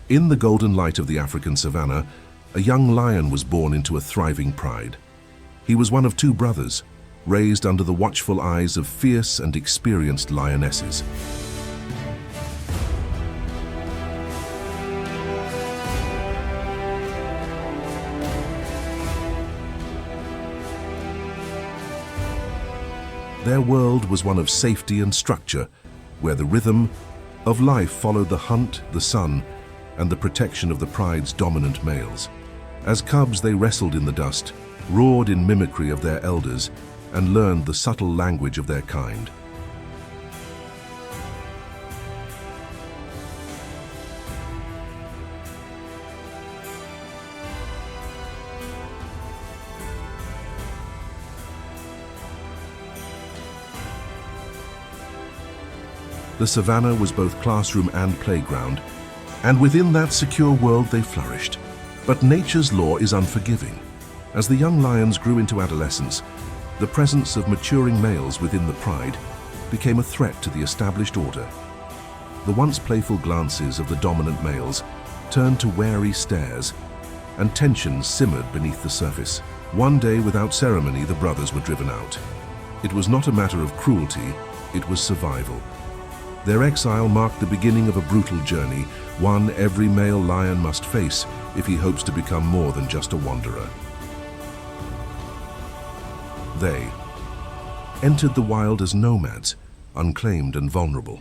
In the golden light of the African savanna, a young lion was born into a thriving pride. He was one of two brothers, raised under the watchful eyes of fierce and experienced lionesses. Their world was one of safety and structure, where the rhythm of life followed the hunt, the sun, and the protection of the pride's dominant males. As cubs, they wrestled in the dust, roared in mimicry of their elders, and learned the subtle language of their kind. The savanna was both classroom and playground, and within that secure world they flourished. But nature's law is unforgiving. As the young lions grew into adolescence, the presence of maturing males within the pride became a threat to the established order. The once playful glances of the dominant males turned to wary stares, and tension simmered beneath the surface. One day, without ceremony, the brothers were driven out. It was not a matter of cruelty, it was survival. Their exile marked the beginning of a brutal journey, one every male lion must face if he hopes to become more than just a wanderer. They entered the wild as nomads, unclaimed and vulnerable.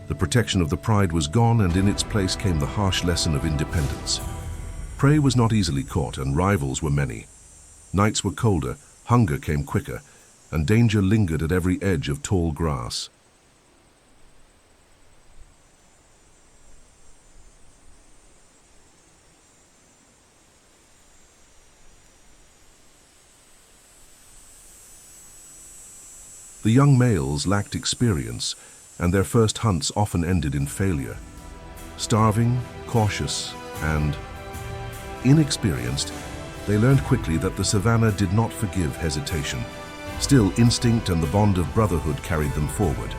The protection of the pride was gone, and in its place came the harsh lesson of independence. Prey was not easily caught, and rivals were many. Nights were colder, hunger came quicker, and danger lingered at every edge of tall grass. The young males lacked experience, and their first hunts often ended in failure. Starving, cautious, and inexperienced, they learned quickly that the savanna did not forgive hesitation. Still, instinct and the bond of brotherhood carried them forward.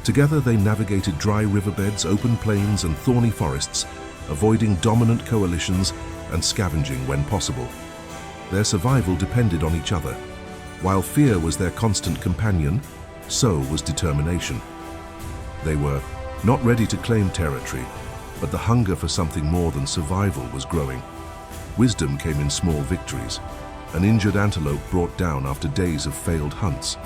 Together they navigated dry riverbeds, open plains, and thorny forests, avoiding dominant coalitions and scavenging when possible. Their survival depended on each other. While fear was their constant companion, so was determination. They were not ready to claim territory, but the hunger for something more than survival was growing. Wisdom came in small victories. An injured antelope brought down after days of failed hunts.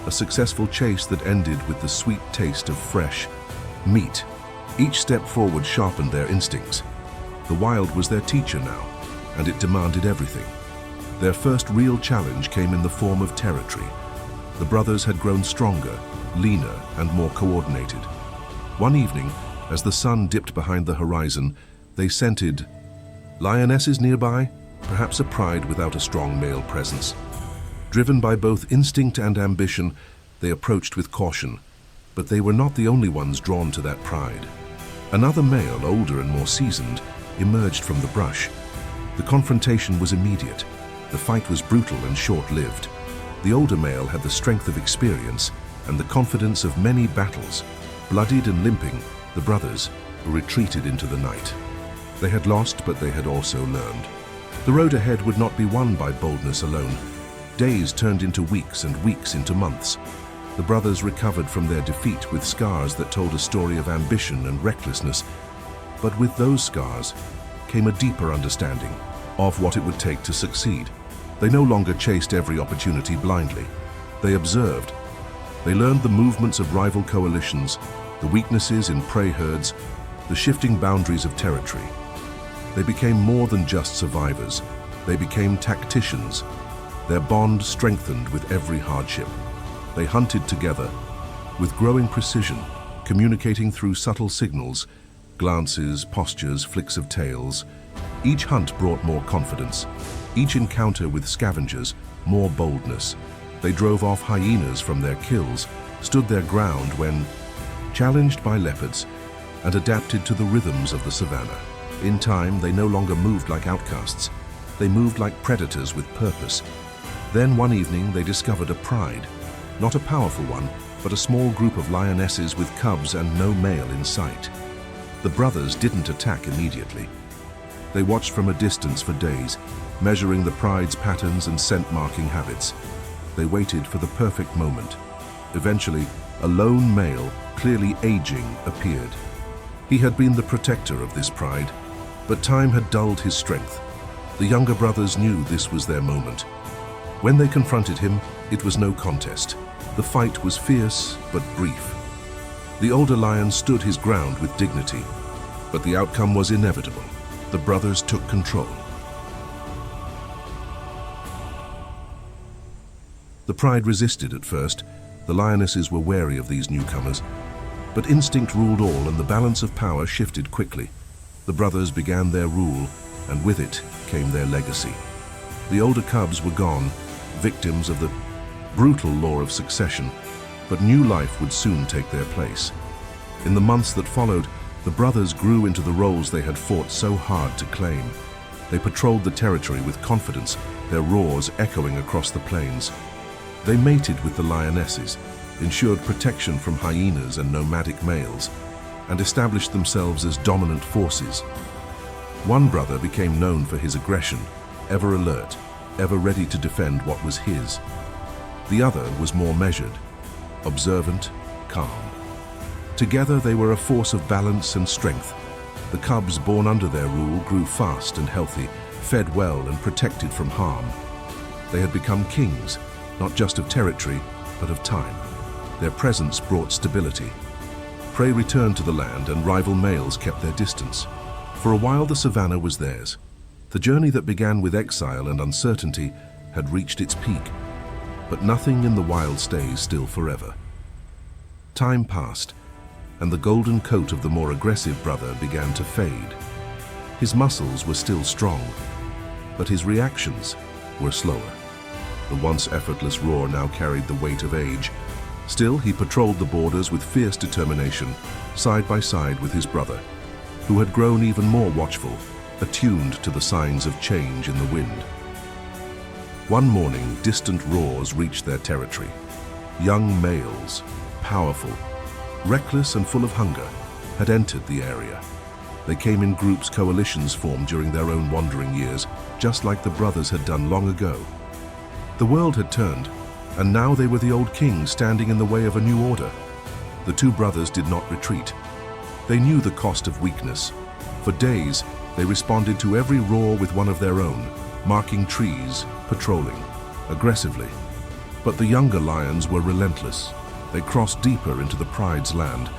A successful chase that ended with the sweet taste of fresh meat. Each step forward sharpened their instincts. The wild was their teacher now, and it demanded everything. Their first real challenge came in the form of territory. The brothers had grown stronger, leaner, and more coordinated. One evening, as the sun dipped behind the horizon, they scented lionesses nearby, perhaps a pride without a strong male presence. Driven by both instinct and ambition, they approached with caution, but they were not the only ones drawn to that pride. Another male, older and more seasoned, emerged from the brush. The confrontation was immediate. The fight was brutal and short-lived. The older male had the strength of experience and the confidence of many battles. Bloodied and limping, the brothers retreated into the night. They had lost, but they had also learned. The road ahead would not be won by boldness alone. Days turned into weeks and weeks into months. The brothers recovered from their defeat with scars that told a story of ambition and recklessness. But with those scars came a deeper understanding of what it would take to succeed. They no longer chased every opportunity blindly. They observed. They learned the movements of rival coalitions, the weaknesses in prey herds, the shifting boundaries of territory. They became more than just survivors. They became tacticians. Their bond strengthened with every hardship. They hunted together, with growing precision, communicating through subtle signals, glances, postures, flicks of tails. Each hunt brought more confidence. Each encounter with scavengers, more boldness. They drove off hyenas from their kills, stood their ground when challenged by leopards, and adapted to the rhythms of the savanna. In time, they no longer moved like outcasts. They moved like predators with purpose. Then one evening, they discovered a pride. Not a powerful one, but a small group of lionesses with cubs and no male in sight. The brothers didn't attack immediately. They watched from a distance for days, measuring the pride's patterns and scent-marking habits. They waited for the perfect moment. Eventually, a lone male, clearly aging, appeared. He had been the protector of this pride, but time had dulled his strength. The younger brothers knew this was their moment. When they confronted him, it was no contest. The fight was fierce but brief. The older lion stood his ground with dignity, but the outcome was inevitable. The brothers took control. The pride resisted at first. The lionesses were wary of these newcomers, but instinct ruled all and the balance of power shifted quickly. The brothers began their rule, and with it came their legacy. The older cubs were gone, victims of the brutal law of succession, but new life would soon take their place. In the months that followed, the brothers grew into the roles they had fought so hard to claim. They patrolled the territory with confidence, their roars echoing across the plains. They mated with the lionesses, ensured protection from hyenas and nomadic males, and established themselves as dominant forces. One brother became known for his aggression, ever alert, ever ready to defend what was his. The other was more measured, observant, calm. Together they were a force of balance and strength. The cubs born under their rule grew fast and healthy, fed well and protected from harm. They had become kings, not just of territory, but of time. Their presence brought stability. Prey returned to the land and rival males kept their distance. For a while the savanna was theirs. The journey that began with exile and uncertainty had reached its peak, but nothing in the wild stays still forever. Time passed, and the golden coat of the more aggressive brother began to fade. His muscles were still strong, but his reactions were slower. The once effortless roar now carried the weight of age. Still, he patrolled the borders with fierce determination, side by side with his brother, who had grown even more watchful, attuned to the signs of change in the wind. One morning, distant roars reached their territory. Young males, powerful, reckless and full of hunger, had entered the area. They came in groups coalitions formed during their own wandering years, just like the brothers had done long ago. The world had turned, and now they were the old kings standing in the way of a new order. The two brothers did not retreat. They knew the cost of weakness. For days, they responded to every roar with one of their own, marking trees, patrolling, aggressively. But the younger lions were relentless. They crossed deeper into the pride's land,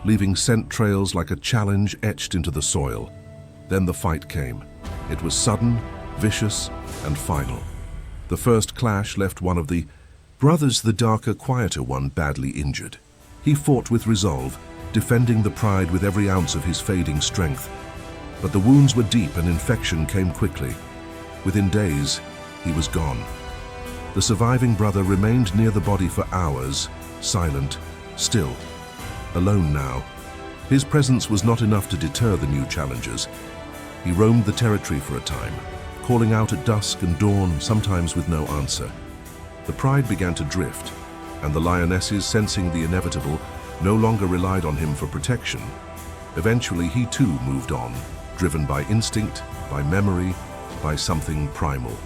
leaving scent trails like a challenge etched into the soil. Then the fight came. It was sudden, vicious, and final. The first clash left one of the brothers, the darker, quieter one, badly injured. He fought with resolve, defending the pride with every ounce of his fading strength. But the wounds were deep and infection came quickly. Within days, he was gone. The surviving brother remained near the body for hours, silent, still, alone now. His presence was not enough to deter the new challengers. He roamed the territory for a time, calling out at dusk and dawn, sometimes with no answer. The pride began to drift, and the lionesses, sensing the inevitable, no longer relied on him for protection. Eventually, he too moved on, driven by instinct, by memory, by something primal.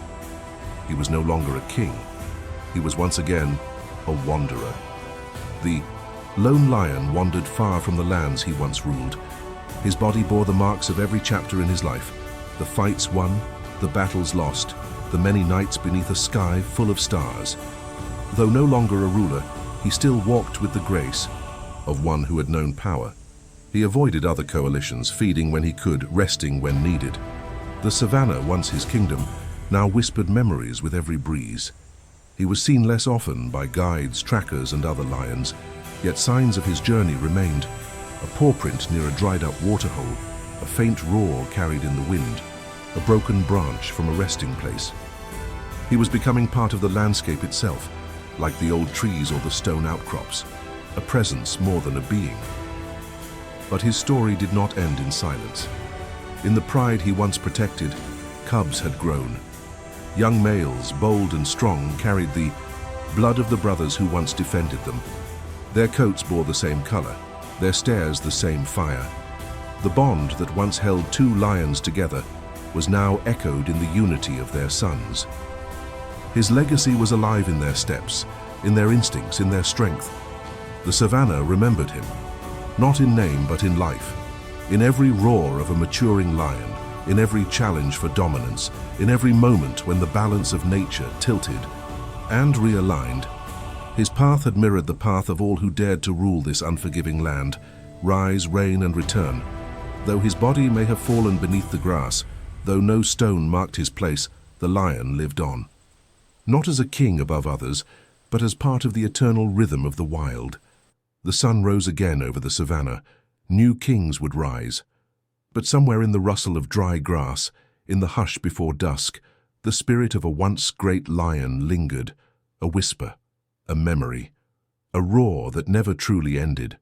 He was no longer a king. He was once again a wanderer. The lone lion wandered far from the lands he once ruled. His body bore the marks of every chapter in his life. The fights won, the battles lost, the many nights beneath a sky full of stars. Though no longer a ruler, he still walked with the grace of one who had known power. He avoided other coalitions, feeding when he could, resting when needed. The savanna, once his kingdom, now whispered memories with every breeze. He was seen less often by guides, trackers, and other lions, yet signs of his journey remained. A paw print near a dried-up waterhole, a faint roar carried in the wind, a broken branch from a resting place. He was becoming part of the landscape itself, like the old trees or the stone outcrops, a presence more than a being. But his story did not end in silence. In the pride he once protected, cubs had grown. Young males, bold and strong, carried the blood of the brothers who once defended them. Their coats bore the same color, their stares the same fire. The bond that once held two lions together was now echoed in the unity of their sons. His legacy was alive in their steps, in their instincts, in their strength. The savanna remembered him, not in name but in life, in every roar of a maturing lion, in every challenge for dominance, in every moment when the balance of nature tilted and realigned. His path had mirrored the path of all who dared to rule this unforgiving land, rise, reign, and return. Though his body may have fallen beneath the grass, though no stone marked his place, the lion lived on. Not as a king above others, but as part of the eternal rhythm of the wild. The sun rose again over the savanna. New kings would rise. But somewhere in the rustle of dry grass, in the hush before dusk, the spirit of a once great lion lingered, a whisper, a memory, a roar that never truly ended.